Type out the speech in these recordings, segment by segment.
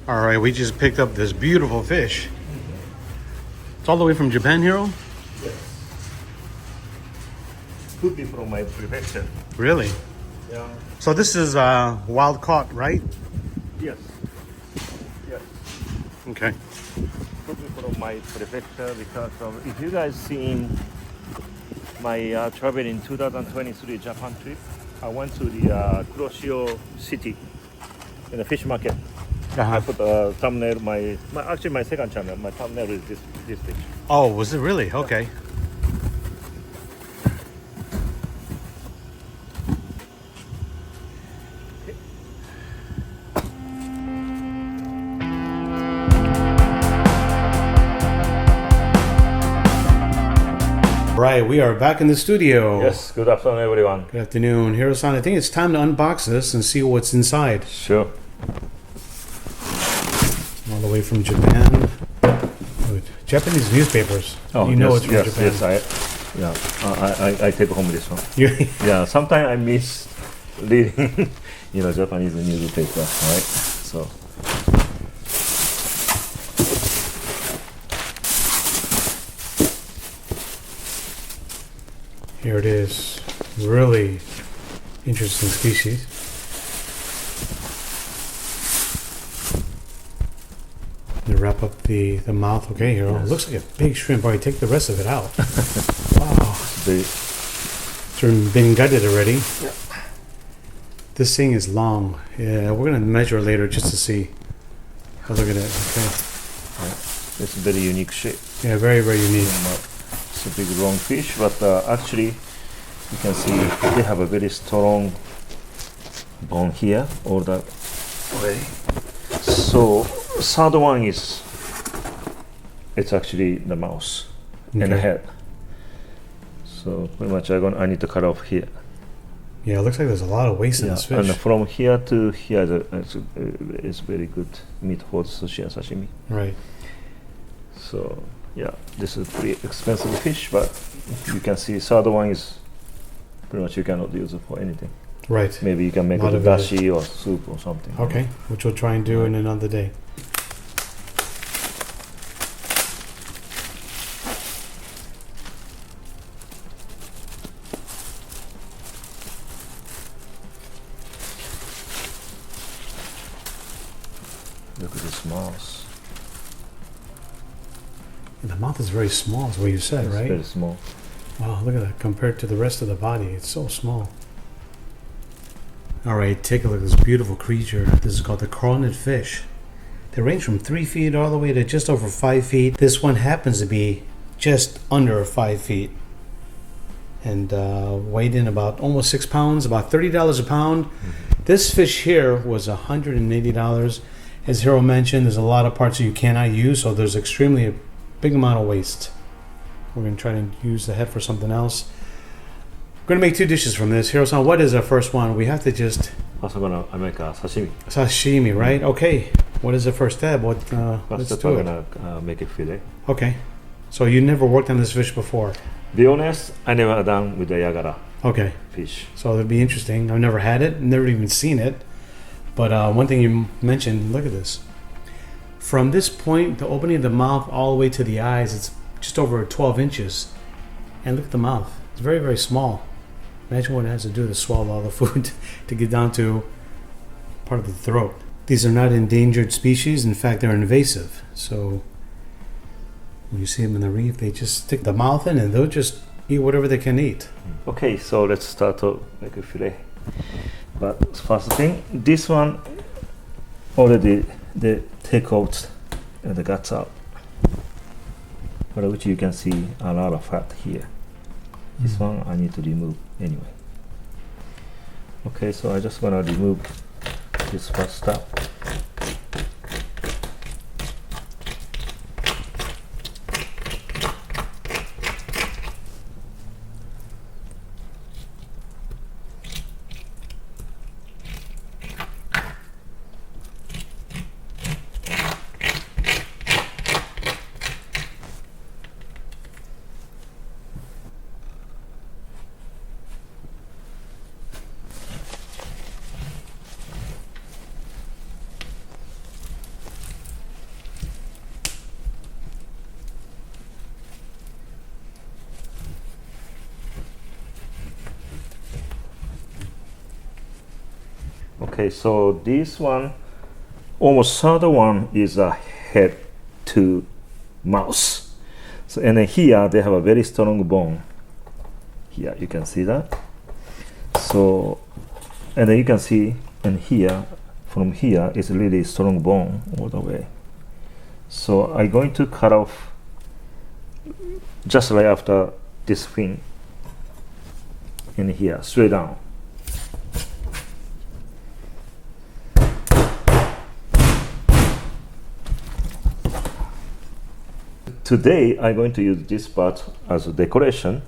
All right, we just picked up this beautiful fish. It's all the way from Japan, Hiro? Yes. Could be from my prefecture. Really? Yeah. So this is wild caught, right? Yes. Yes. Okay. Could be from my prefecture because if you guys seen my travel in 2023 Japan trip, I went to the Kuroshio city in the fish market. I put a thumbnail. Actually my second channel. My thumbnail is this fish. Oh, was it really? Okay. Right, we are back in the studio. Yes. Good afternoon, everyone. Good afternoon, Hiro-san. I think it's time to unbox this and see what's inside. Sure. All the way from Japan. Japanese newspapers. Oh, you know yes, it's from Japan. Yes, I take home this one. Yeah. Yeah, sometimes I miss reading, Japanese newspaper, right? So. Here it is. Really interesting species. They wrap up the mouth. Okay, here. Yes. It looks like a big shrimp. All right, take the rest of it out. Wow. It's been gutted already. Yeah. This thing is long. Yeah, we're going to measure later just to see. Oh, look at it. Okay. It's a very unique shape. Yeah, very, very unique. It's a big long fish, but actually you can see they have a very strong bone here, all that way. So third one is it's actually the mouth and the head. So pretty much I need to cut off here. Yeah, it looks like there's a lot of waste in this fish. And from here to here, it's very good meat for sushi and sashimi. Right. So yeah, this is pretty expensive fish, but you can see third one is pretty much you cannot use it for anything. Right. Maybe you can make it a dashi or soup or something. Okay, which we'll try and do in another day. Look at this mouth. The mouth is very small, is what you said, It's right? very small. Wow, look at that. Compared to the rest of the body, it's so small. All right, take a look at this beautiful creature. This is called the coronet fish. They range from 3 feet all the way to just over 5 feet. This one happens to be just under 5 feet. And weighed in about almost 6 pounds, about $30 a pound. Mm-hmm. This fish here was $180. As Hiro mentioned, there's a lot of parts that you cannot use, so there's extremely a big amount of waste. We're going to try to use the head for something else. We're going to make 2 dishes from this. Hiro-san, what is our first one? We have to just... First I'm gonna make a sashimi. Sashimi, right? Okay. What is the first step? Let's First step do I'm it. gonna make a fillet. Okay. So you never worked on this fish before? Be honest, I never done with the yagara Okay. fish. So it'd be interesting. I've never had it, never even seen it. But one thing you mentioned, look at this. From this point, the opening of the mouth all the way to the eyes, it's just over 12 inches. And look at the mouth. It's very, very small. Imagine what it has to do to swallow all the food to get down to part of the throat. These are not endangered species. In fact, they're invasive. So when you see them in the reef, they just stick the mouth in and they'll just eat whatever they can eat. Okay, so let's start to make a fillet. But first thing, this one already they take out the guts out, but which you can see a lot of fat here. This one I need to remove anyway. Okay, so I just want to remove this first step. Okay, so this one, almost third one is a head to mouth. So, and then here they have a very strong bone. Here you can see that. So, and then you can see, and here, from here is really strong bone all the way. So I'm going to cut off just right after this fin in here, straight down. Today I'm going to use this part as a decoration.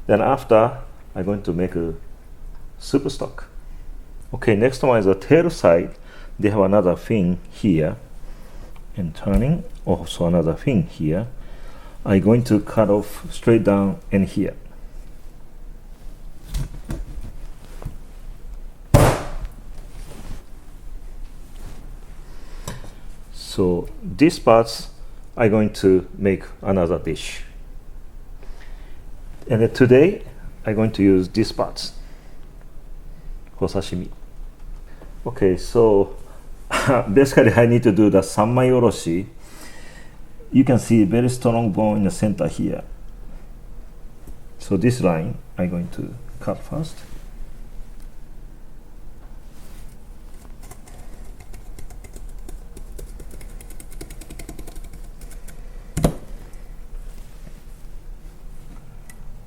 Then after I'm going to make a soup stock. Okay, next one is the tail side. They have another fin here and turning, also another fin here. I'm going to cut off straight down in here. So these parts I'm going to make another dish. And then today I'm going to use these parts for sashimi. Okay, so basically I need to do the sanmai oroshi. You can see very strong bone in the center here. So this line I'm going to cut first.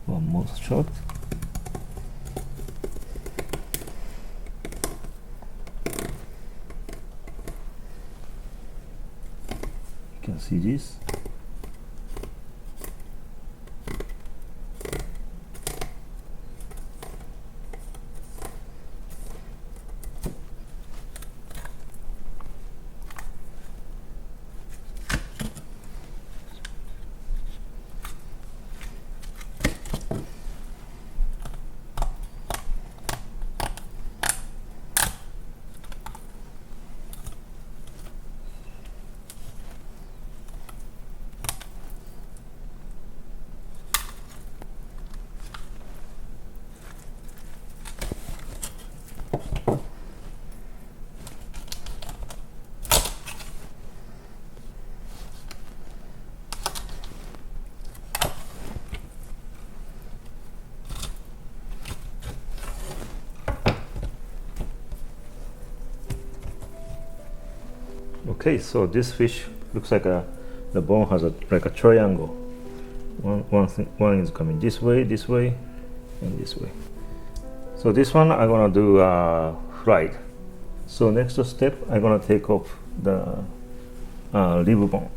One more shot. You can see this. Okay, so this fish looks like the bone has like a triangle. One is coming this way, and this way. So this one I'm gonna do fried. So next step I'm gonna take off the rib bone.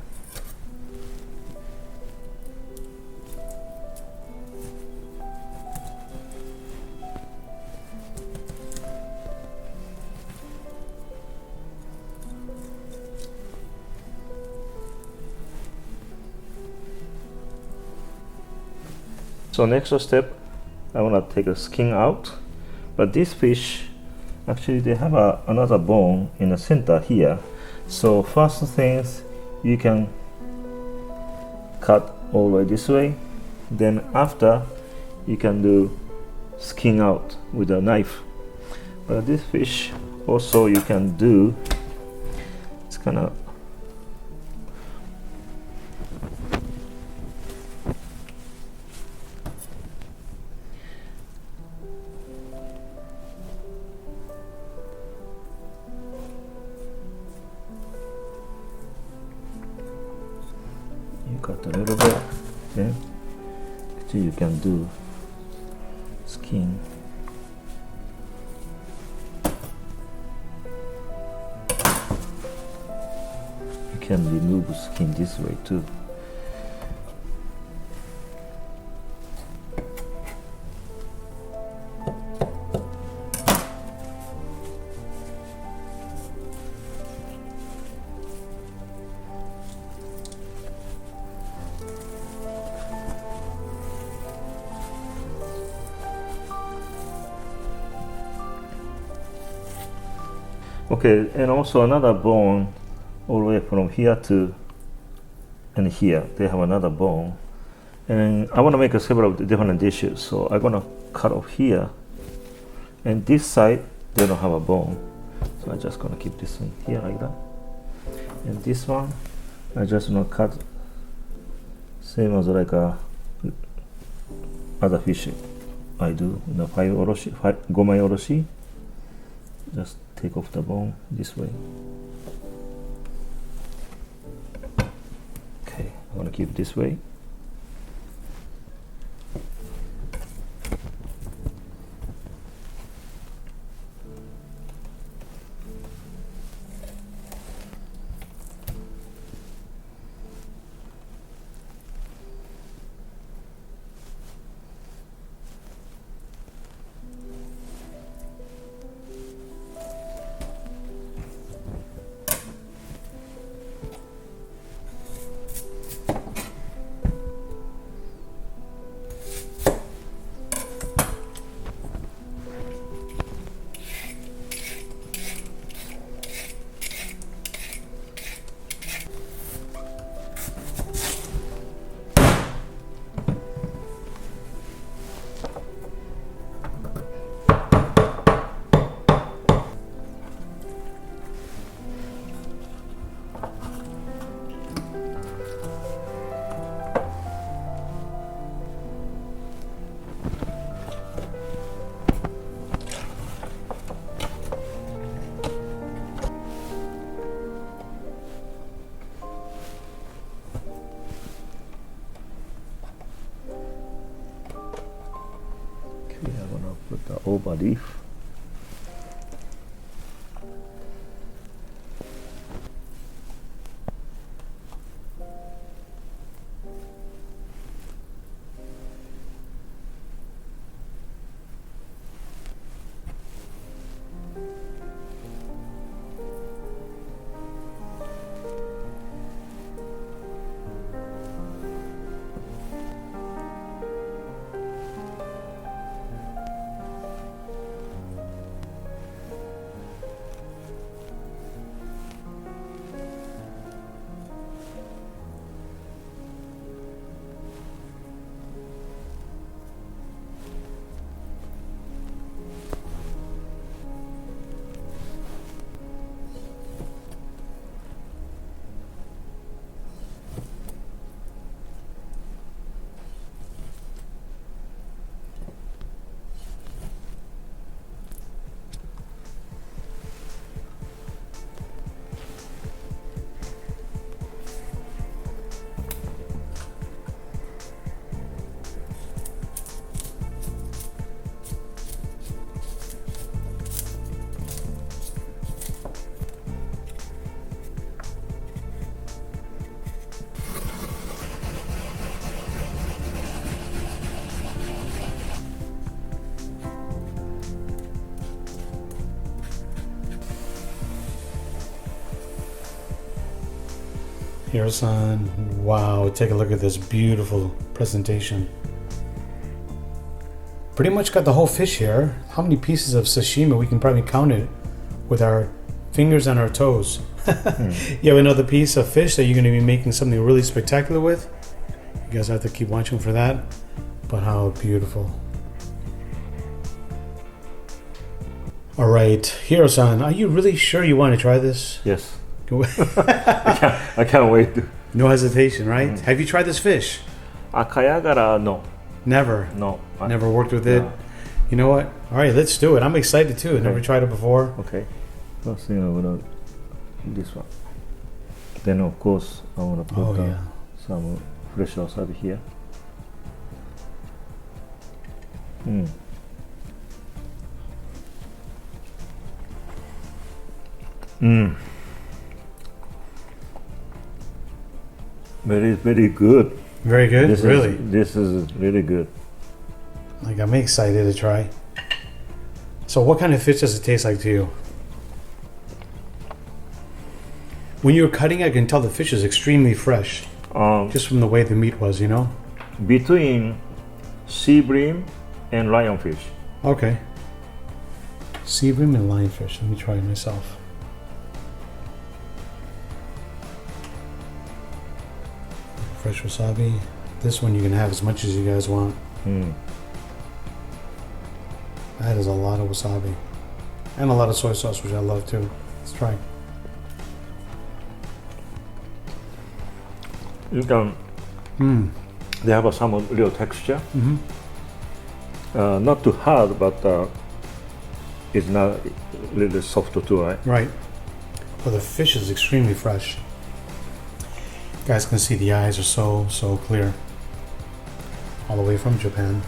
So next step, I want to take the skin out. But this fish, actually they have another bone in the center here. So first things, you can cut all the way this way. Then after, you can do skin out with a knife. But this fish also you can do, it's kind of cut a little bit, then actually you can do skin. You can remove skin this way too. Okay, and also another bone all the way from here to and here. They have another bone, and I want to make several different dishes. So I'm gonna cut off here, and this side they don't have a bone, So I'm just gonna keep this one here like that. And this one, I just gonna cut same as like a other fish I do in the gomai oroshi. Just take off the bone this way. Okay, I'm gonna keep it this way. Okay, I'm gonna put the over leaf. Hiro-san, wow, take a look at this beautiful presentation. Pretty much got the whole fish here. How many pieces of sashimi? We can probably count it with our fingers and our toes. You have another piece of fish that you're going to be making something really spectacular with. You guys have to keep watching for that. But how beautiful. All right, Hiro-san, are you really sure you want to try this? Yes. I can't wait. No hesitation, right? Have you tried this fish? Akayagara, no. Never. No. Never worked with it. No. You know what? All right, let's do it. I'm excited too. Okay. Never tried it before. Okay. First thing I'm gonna this one. Then of course I wanna put some fresh wasabi here. Very, very good. Very good? Really? This is really good. Like, I'm excited to try. So what kind of fish does it taste like to you? When you're cutting, I can tell the fish is extremely fresh. Just from the way the meat was, you know? Between sea bream and lionfish. Okay. Sea bream and lionfish. Let me try it myself. Fresh wasabi. This one you can have as much as you guys want. That is a lot of wasabi. And a lot of soy sauce, which I love too. Let's try. You can. They have some real texture. Not too hard, but it's not really soft too, right? Right. Well, the fish is extremely fresh. You guys can see the eyes are so clear. All the way from Japan.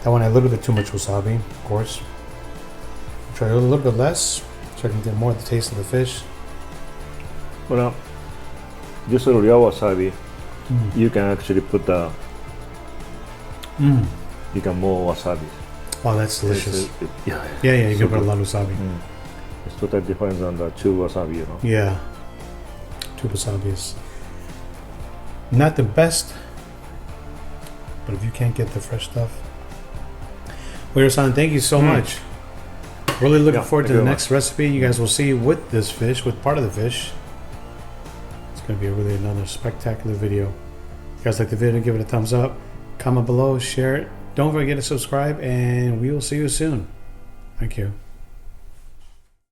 That one had a little bit too much wasabi, of course. Try a little bit less, so I can get more of the taste of the fish. Well, just a real wasabi. You can actually put you can more wasabi. Oh, that's delicious. Yeah, You can put a lot of wasabi. It's totally different than the two wasabi, you know. Yeah. Two wasabi is not the best, but if you can't get the fresh stuff. Waiter-san, thank you so much. Really looking forward to the next recipe you guys will see with this fish, with part of the fish. It's going to be really another spectacular video. If you guys like the video, give it a thumbs up. Comment below, share it. Don't forget to subscribe, and we will see you soon. Thank you.